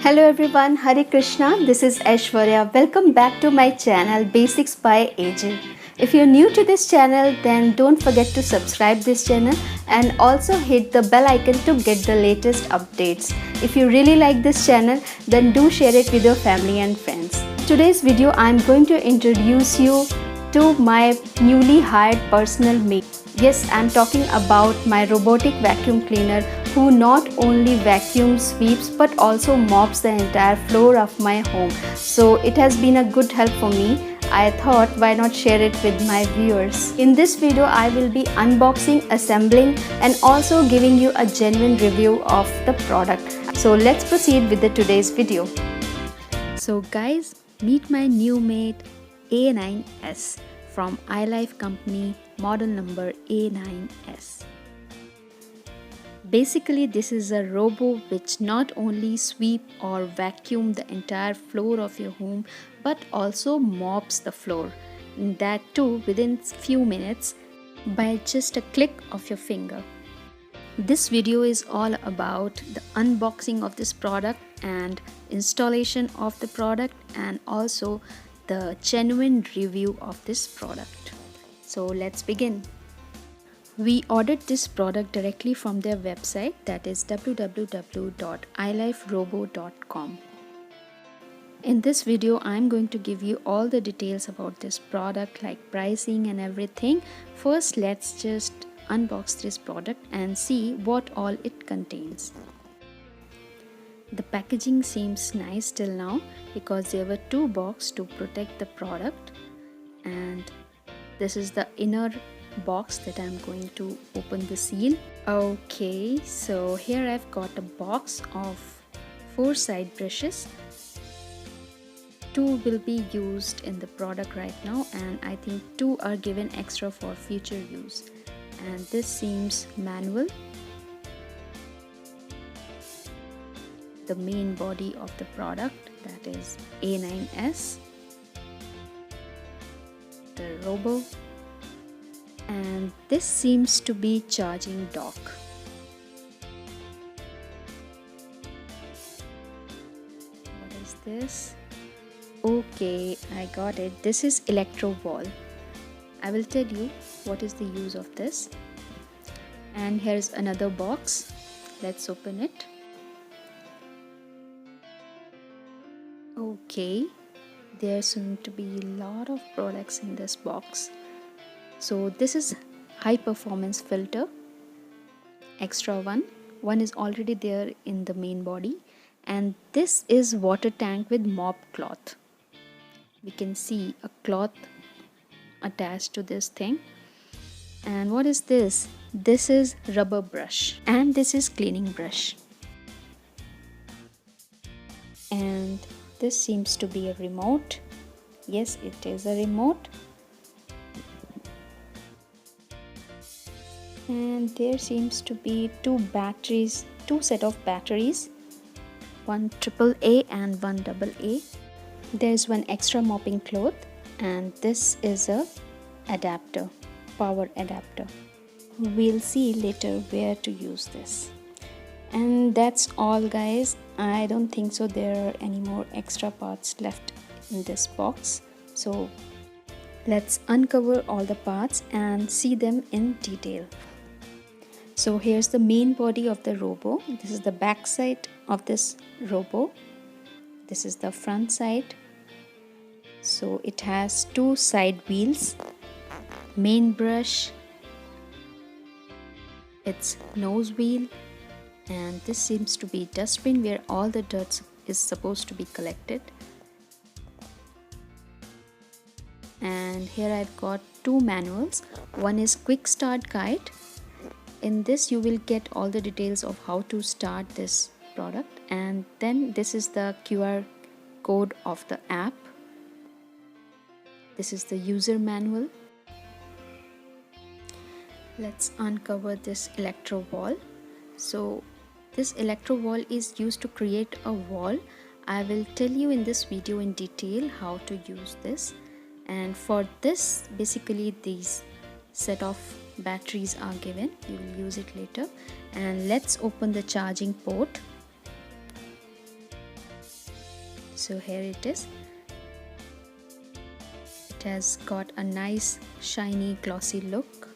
Hello everyone, Hare Krishna, this is Aishwarya. Welcome back to my channel Basics by AJ. If you're new to this channel, then don't forget to subscribe this channel and also hit the bell icon to get the latest updates. If you really like this channel, then do share it with your family and friends. Today's video, I'm going to introduce you to my newly hired personal maid. Yes, I'm talking about my robotic vacuum cleaner who not only vacuums, sweeps but also mops the entire floor of my home. So it has been a good help for me. I thought why not share it with my viewers. In this video, I will be unboxing, assembling and also giving you a genuine review of the product. So let's proceed with today's video. So guys, meet my new maid A9s from iLIFE company, model number A9s. Basically, this is a robo which not only sweep or vacuum the entire floor of your home but also mops the floor, and that too within few minutes by just a click of your finger. This video is all about the unboxing of this product and installation of the product and also the genuine review of this product. So let's begin. We ordered this product directly from their website, that is www.iliferobo.com. In this video, I'm going to give you all the details about this product like pricing and everything. First, let's just unbox this product and see what all it contains. The packaging seems nice till now because there were two boxes to protect the product, and this is the inner box that I'm going to open the seal. Okay, so here I've got a box of 4 side brushes. 2 will be used in the product right now, and I think 2 are given extra for future use. And this seems manual. The main body of the product, that is A9s, the robo, and this seems to be charging dock. What is this? Okay, I got it. This is electro ball. I will tell you what is the use of this. And here's another box. Let's open it. Okay, there seem to be a lot of products in this box. So this is high performance filter, extra one is already there in the main body, and this is water tank with mop cloth. We can see a cloth attached to this thing. And what is this? This is rubber brush, and this is cleaning brush. And this seems to be a remote. Yes, it is a remote. And there seems to be two set of batteries, one AAA and one AA. There's one extra mopping cloth, and this is a adapter, power adapter. We'll see later where to use this. And that's all guys. I don't think so there are any more extra parts left in this box. So let's uncover all the parts and see them in detail. So here's the main body of the robo. This is the back side of this robo. This is the front side. So it has 2 side wheels, main brush, its nose wheel, and this seems to be dustbin where all the dirt is supposed to be collected. And here I've got 2 manuals. One is quick start guide. In this you will get all the details of how to start this product, and then this is the QR code of the app. This is the user manual. Let's uncover this electro wall. So this electro wall is used to create a wall. I will tell you in this video in detail how to use this. And for this, basically these set of batteries are given. You will use it later. And let's open the charging port. So here it is. It has got a nice shiny glossy look.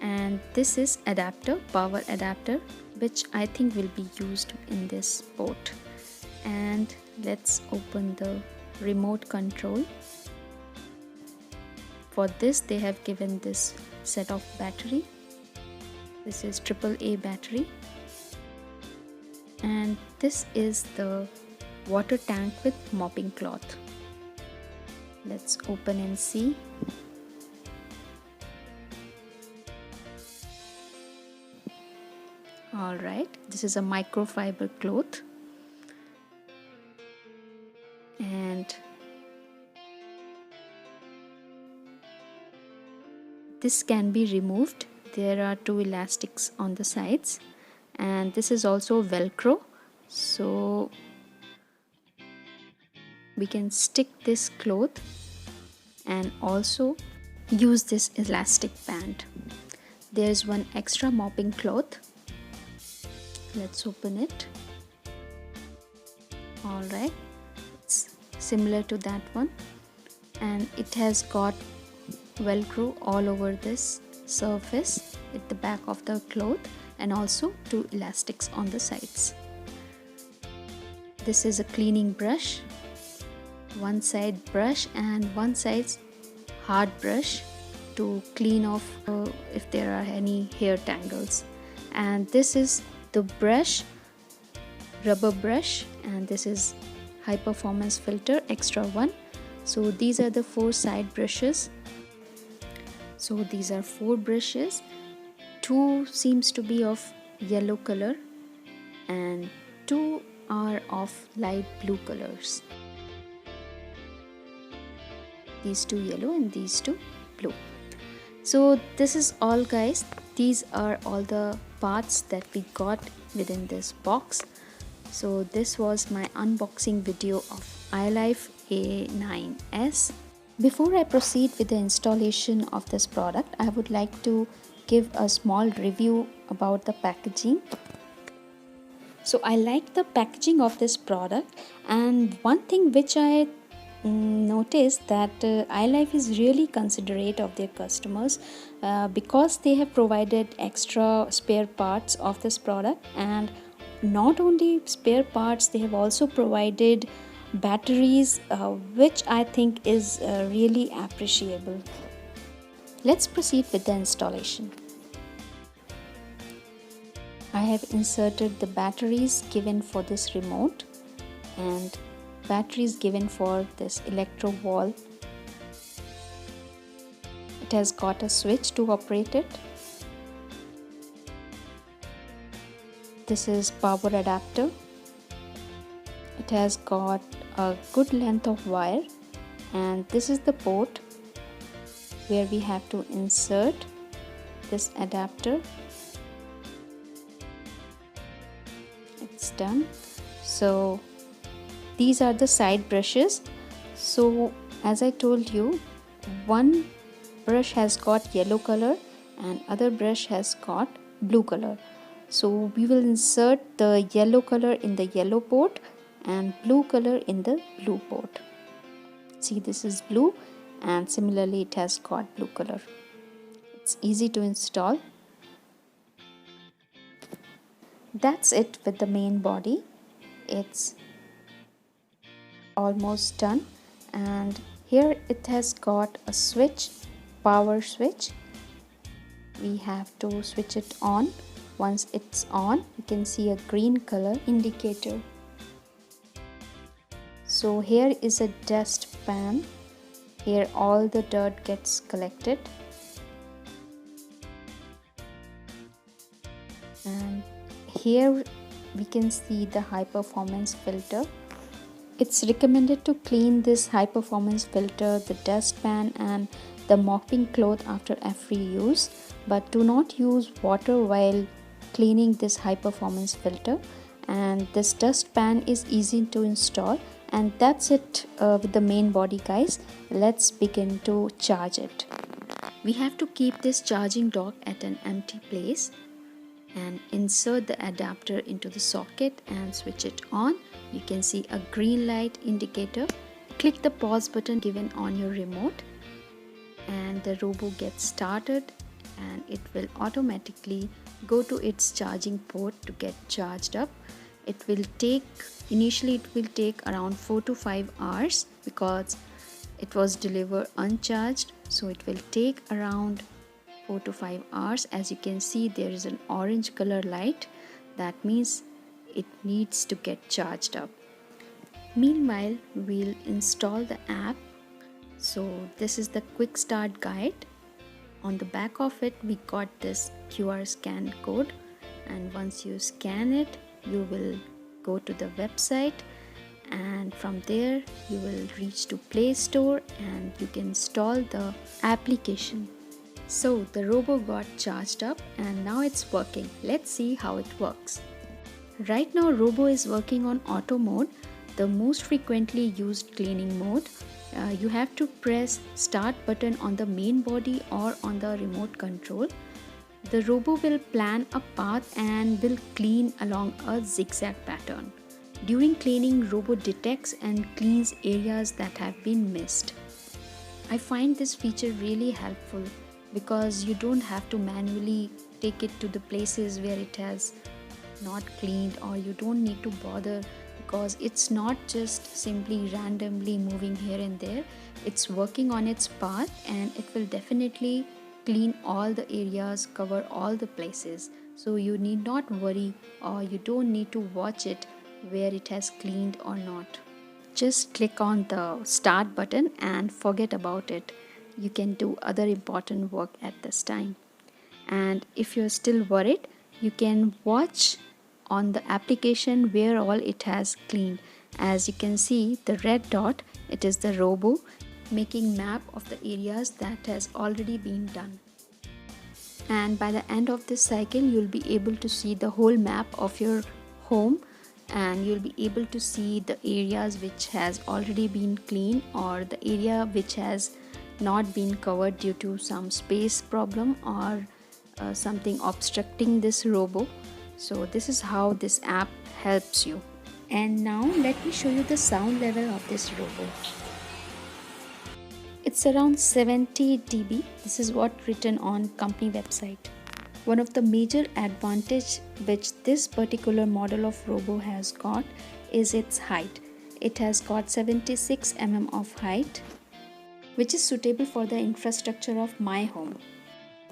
And this is adapter, power adapter, which I think will be used in this port. And let's open the remote control. For this they have given this set of battery. This is AAA battery. And this is the water tank with mopping cloth. Let's open and see. Alright, this is a microfiber cloth. And this can be removed. There are two elastics on the sides, and this is also velcro, so we can stick this cloth and also use this elastic band. There's one extra mopping cloth. Let's open it. Alright, it's similar to that one, and it has got velcro all over this surface at the back of the cloth, and also two elastics on the sides. This is a cleaning brush, one side brush and one side hard brush to clean off if there are any hair tangles. And this is the brush, rubber brush, and this is high performance filter extra one. So these are the four side brushes. So these are four brushes. Two seems to be of yellow color and two are of light blue colors. These two yellow and these two blue. So this is all, guys. These are all the parts that we got within this box. So this was my unboxing video of iLIFE A9s. Before I proceed with the installation of this product, I would like to give a small review about the packaging. So I like the packaging of this product, and one thing which I noticed that iLIFE is really considerate of their customers because they have provided extra spare parts of this product, and not only spare parts, they have also provided batteries, which I think is really appreciable. Let's proceed with the installation. I have inserted the batteries given for this remote and batteries given for this electro wall. It has got a switch to operate it. This is power adapter. It has got a good length of wire, and this is the port where we have to insert this adapter. It's done. So these are the side brushes. So as I told you, one brush has got yellow color and other brush has got blue color. So we will insert the yellow color in the yellow port and blue color in the blue port. See, this is blue, and similarly it has got blue color. It's easy to install. That's it with the main body. It's almost done, and here it has got a switch, power switch. We have to switch it on. Once it's on, you can see a green color indicator. So here is a dust pan. Here all the dirt gets collected, and here we can see the high performance filter. It's recommended to clean this high performance filter, the dust pan and the mopping cloth after every use, but do not use water while cleaning this high performance filter. And this dust pan is easy to install. And that's it with the main body, guys. Let's begin to charge it. We have to keep this charging dock at an empty place and insert the adapter into the socket and switch it on. You can see a green light indicator. Click the pause button given on your remote and the robo gets started, and it will automatically go to its charging port to get charged up. Initially it will take around 4 to 5 hours because it was delivered uncharged, so it will take around 4 to 5 hours. As you can see, there is an orange color light. That means it needs to get charged up. Meanwhile, we'll install the app. So this is the quick start guide. On the back of it, we got this QR scan code, and once you scan it, you will go to the website, and from there you will reach to Play Store and you can install the application. So the robo got charged up and now it's working. Let's see how it works. Right now robo is working on auto mode, the most frequently used cleaning mode. You have to press start button on the main body or on the remote control. The robo will plan a path and will clean along a zigzag pattern. During cleaning, robo detects and cleans areas that have been missed. I find this feature really helpful because you don't have to manually take it to the places where it has not cleaned, or you don't need to bother because it's not just simply randomly moving here and there. It's working on its path and it will definitely clean all the areas, cover all the places. So you need not worry, or you don't need to watch it where it has cleaned or not. Just click on the start button and forget about it. You can do other important work at this time. And if you're still worried, you can watch on the application where all it has cleaned. As you can see, the red dot, it is the robo making map of the areas that has already been done. And by the end of this cycle, you'll be able to see the whole map of your home, and you'll be able to see the areas which has already been cleaned or the area which has not been covered due to some space problem or something obstructing this robo. So this is how this app helps you. And now let me show you the sound level of this robo. It's around 70 dB. This is what written on company website. One of the major advantage which this particular model of robo has got is its height. It has got 76 mm of height, which is suitable for the infrastructure of my home.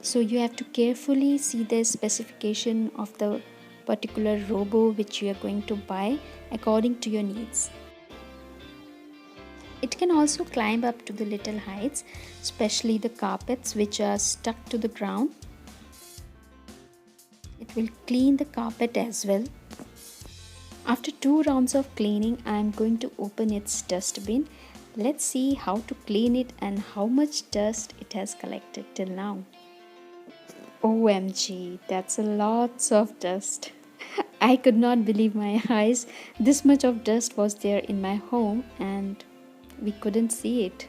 So you have to carefully see the specification of the particular robo which you are going to buy according to your needs. It can also climb up to the little heights, especially the carpets which are stuck to the ground. It will clean the carpet as well. After 2 rounds of cleaning, I am going to open its dustbin. Let's see how to clean it and how much dust it has collected till now. OMG, that's a lots of dust. I could not believe my eyes. This much of dust was there in my home and we couldn't see it.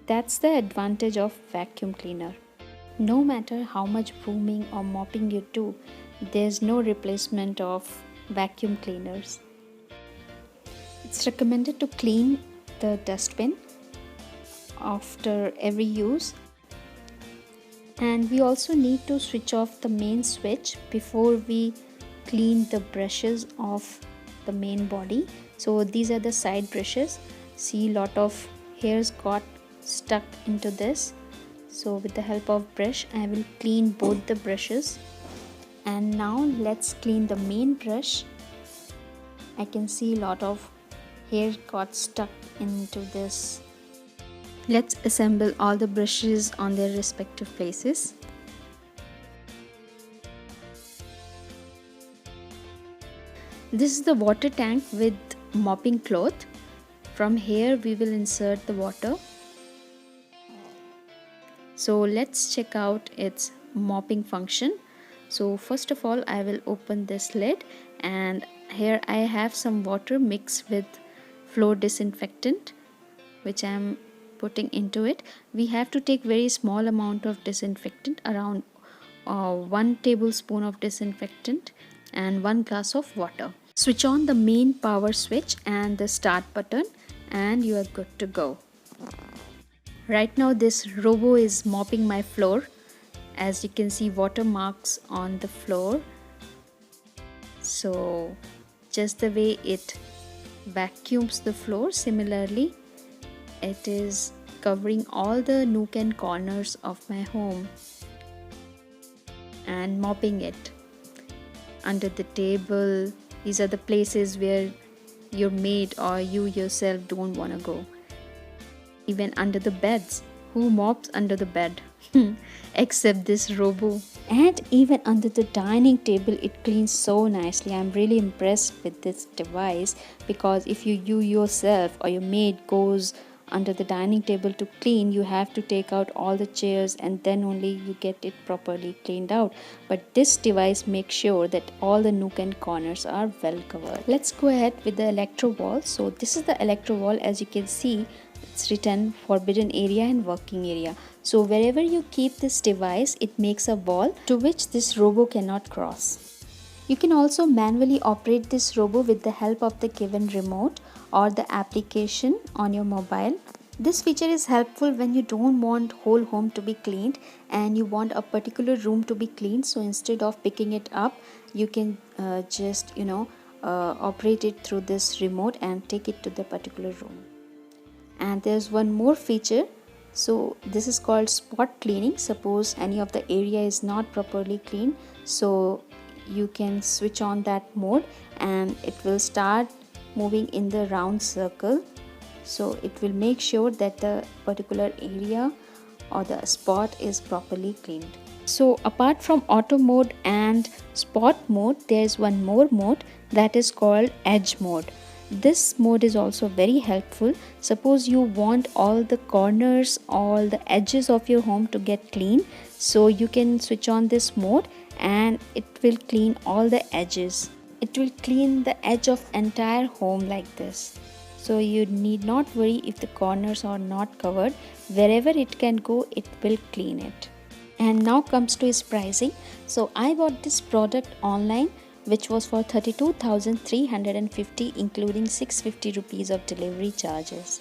That's the advantage of vacuum cleaner. No matter how much brooming or mopping you do, there's no replacement of vacuum cleaners. It's recommended to clean the dustbin after every use. And we also need to switch off the main switch before we clean the brushes of the main body. So these are the side brushes. See, lot of hairs got stuck into this. So with the help of brush, I will clean both the brushes. And now let's clean the main brush. I can see a lot of hair got stuck into this. Let's assemble all the brushes on their respective places. This is the water tank with mopping cloth. From here we will insert the water. So let's check out its mopping function. So first of all, I will open this lid, and here I have some water mixed with floor disinfectant which I am putting into it, we have to take very small amount of disinfectant, around 1 tablespoon of disinfectant and 1 glass of water. Switch on the main power switch and the start button and you are good to go. Right now this robo is mopping my floor. As you can see, water marks on the floor. So just the way it vacuums the floor, similarly it is covering all the nook and corners of my home and mopping it. Under the table, these are the places where your maid or you yourself don't want to go. Even under the beds, who mops under the bed? Except this robo. And even under the dining table, it cleans so nicely. I'm really impressed with this device, because if you yourself or your maid goes under the dining table to clean, you have to take out all the chairs and then only you get it properly cleaned out. But this device makes sure that all the nook and corners are well covered. Let's go ahead with the electro wall. So this is the electro wall. As you can see, it's written forbidden area and working area. So wherever you keep this device, it makes a wall to which this robo cannot cross. You can also manually operate this robo with the help of the given remote or the application on your mobile. This feature is helpful when you don't want whole home to be cleaned and you want a particular room to be cleaned. So instead of picking it up, you can just operate it through this remote and take it to the particular room. And there's one more feature. So this is called spot cleaning. Suppose any of the area is not properly cleaned, so you can switch on that mode and it will start moving in the round circle. So it will make sure that the particular area or the spot is properly cleaned. So apart from auto mode and spot mode, there's one more mode that is called edge mode. This mode is also very helpful. Suppose you want all the corners, all the edges of your home to get clean, so you can switch on this mode and it will clean all the edges. It will clean the edge of entire home like this. So you need not worry if the corners are not covered. Wherever it can go, it will clean it. And now comes to its pricing. So I bought this product online, which was for 32,350, including 650 rupees of delivery charges.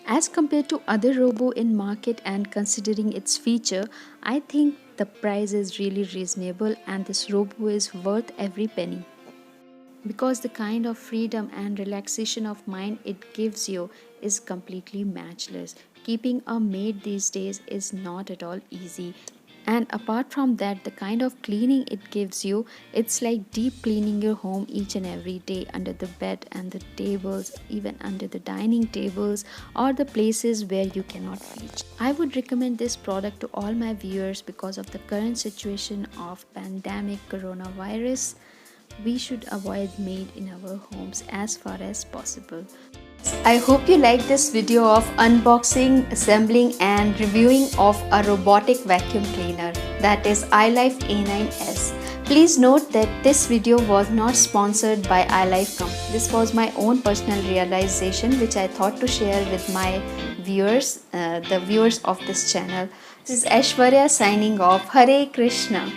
As compared to other robo in market and considering its feature, I think the price is really reasonable and this robo is worth every penny. Because the kind of freedom and relaxation of mind it gives you is completely matchless. Keeping a maid these days is not at all easy. And apart from that, the kind of cleaning it gives you, it's like deep cleaning your home each and every day, under the bed and the tables, even under the dining tables or the places where you cannot reach. I would recommend this product to all my viewers because of the current situation of pandemic coronavirus. We should avoid maid in our homes as far as possible. I hope you liked this video of unboxing, assembling and reviewing of a robotic vacuum cleaner, that is iLIFE A9s. Please note that this video was not sponsored by iLIFE company. This was my own personal realization which I thought to share with my viewers, the viewers of this channel. This is Aishwarya signing off. Hare Krishna.